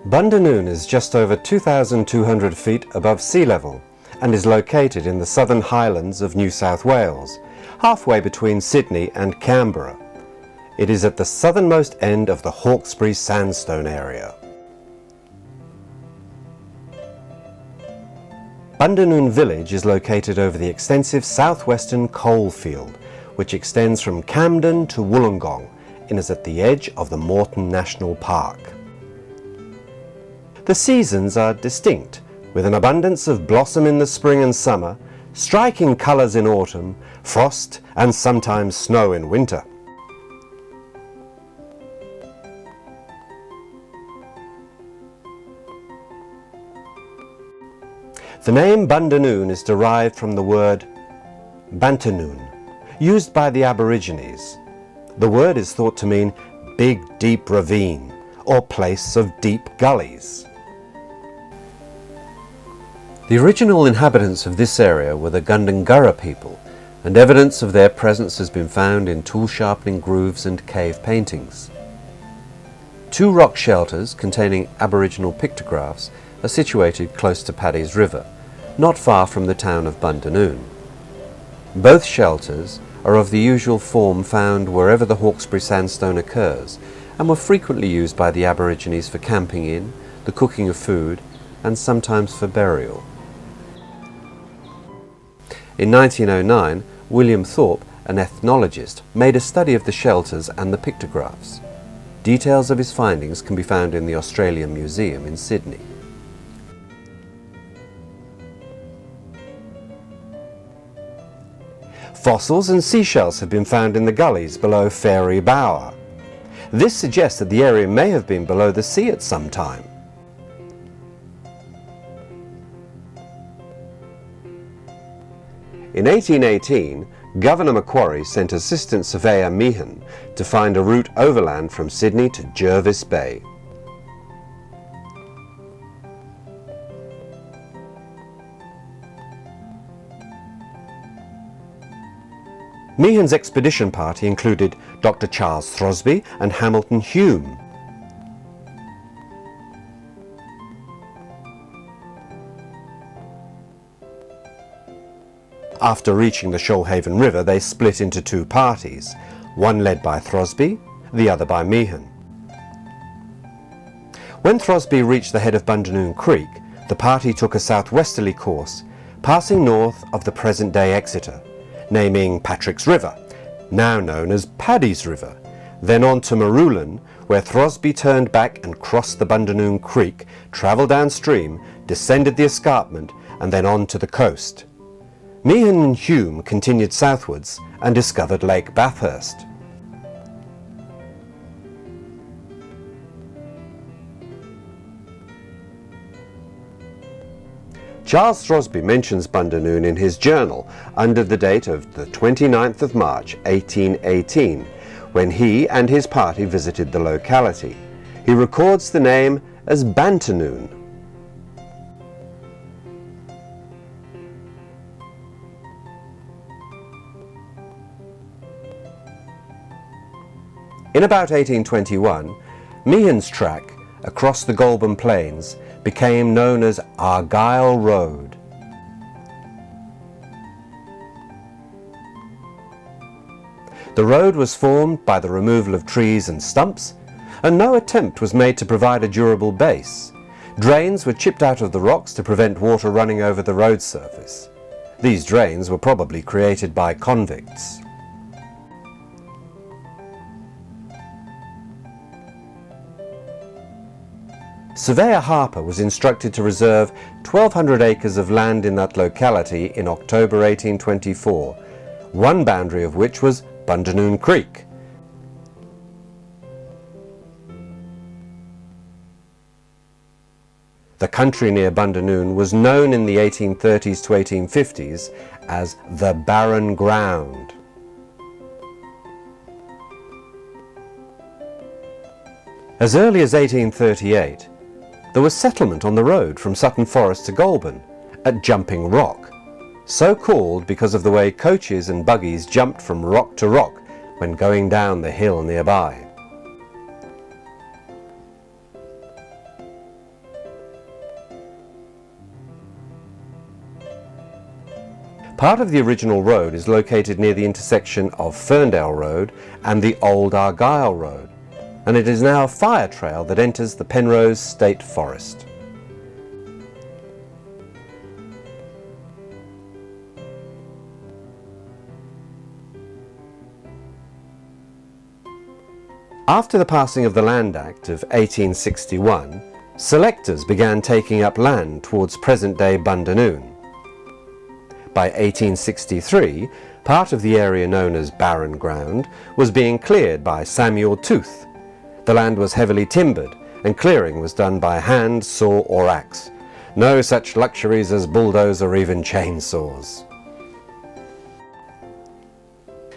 Bundanoon is just over 2,200 feet above sea level and is located in the Southern Highlands of New South Wales, halfway between Sydney and Canberra. It is at the southernmost end of the Hawkesbury Sandstone area. Bundanoon village is located over the extensive southwestern coal field, which extends from Camden to Wollongong and is at the edge of the Moreton National Park. The seasons are distinct, with an abundance of blossom in the spring and summer, striking colours in autumn, frost and sometimes snow in winter. The name Bundanoon is derived from the word Bantanoon, used by the Aborigines. The word is thought to mean big deep ravine or place of deep gullies. The original inhabitants of this area were the Gundungurra people, and evidence of their presence has been found in tool sharpening grooves and cave paintings. Two rock shelters containing Aboriginal pictographs are situated close to Paddy's River, not far from the town of Bundanoon. Both shelters are of the usual form found wherever the Hawkesbury Sandstone occurs, and were frequently used by the Aborigines for camping in, the cooking of food, and sometimes for burial. In 1909, William Thorpe, an ethnologist, made a study of the shelters and the pictographs. Details of his findings can be found in the Australian Museum in Sydney. Fossils and seashells have been found in the gullies below Fairy Bower. This suggests that the area may have been below the sea at some time. In 1818, Governor Macquarie sent Assistant Surveyor Meehan to find a route overland from Sydney to Jervis Bay. Meehan's expedition party included Dr. Charles Throsby and Hamilton Hume. After reaching the Shoalhaven River, they split into two parties, one led by Throsby, the other by Meehan. When Throsby reached the head of Bundanoon Creek, the party took a southwesterly course, passing north of the present-day Exeter, naming Patrick's River, now known as Paddy's River, then on to Marulan, where Throsby turned back and crossed the Bundanoon Creek, travelled downstream, descended the escarpment, and then on to the coast. Meehan and Hume continued southwards and discovered Lake Bathurst. Charles Throsby mentions Bundanoon in his journal under the date of the 29th of March 1818, when he and his party visited the locality. He records the name as Bantanoon. In about 1821, Meehan's track across the Goulburn Plains became known as Argyll Road. The road was formed by the removal of trees and stumps, and no attempt was made to provide a durable base. Drains were chipped out of the rocks to prevent water running over the road surface. These drains were probably created by convicts. Surveyor Harper was instructed to reserve 1,200 acres of land in that locality in October 1824, one boundary of which was Bundanoon Creek. The country near Bundanoon was known in the 1830s to 1850s as the Barren Ground. As early as 1838, there was settlement on the road from Sutton Forest to Goulburn at Jumping Rock, so called because of the way coaches and buggies jumped from rock to rock when going down the hill nearby. Part of the original road is located near the intersection of Ferndale Road and the Old Argyll Road, and it is now a fire trail that enters the Penrose State Forest. After the passing of the Land Act of 1861, selectors began taking up land towards present-day Bundanoon. By 1863, part of the area known as Barren Ground was being cleared by Samuel Tooth. The land was heavily timbered, and clearing was done by hand, saw or axe. No such luxuries as bulldoze or even chainsaws.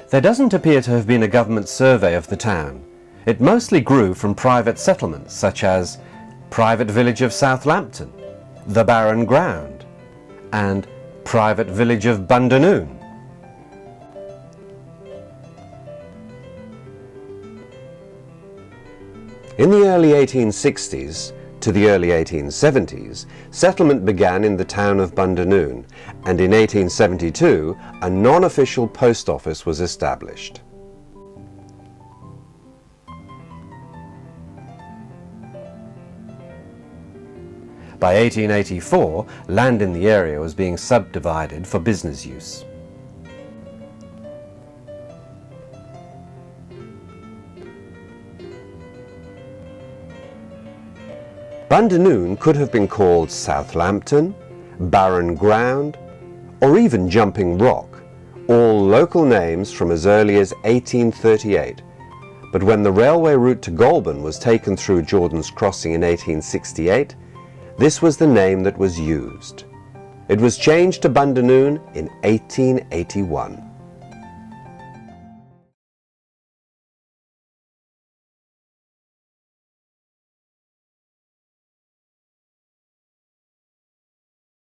There doesn't appear to have been a government survey of the town. It mostly grew from private settlements such as Private Village of Southampton, the Barren Ground, and Private Village of Bundanoon. In the early 1860s to the early 1870s, settlement began in the town of Bundanoon, and in 1872 a non-official post office was established. By 1884, land in the area was being subdivided for business use. Bundanoon could have been called Southampton, Barren Ground, or even Jumping Rock, all local names from as early as 1838. But when the railway route to Goulburn was taken through Jordan's Crossing in 1868, this was the name that was used. It was changed to Bundanoon in 1881.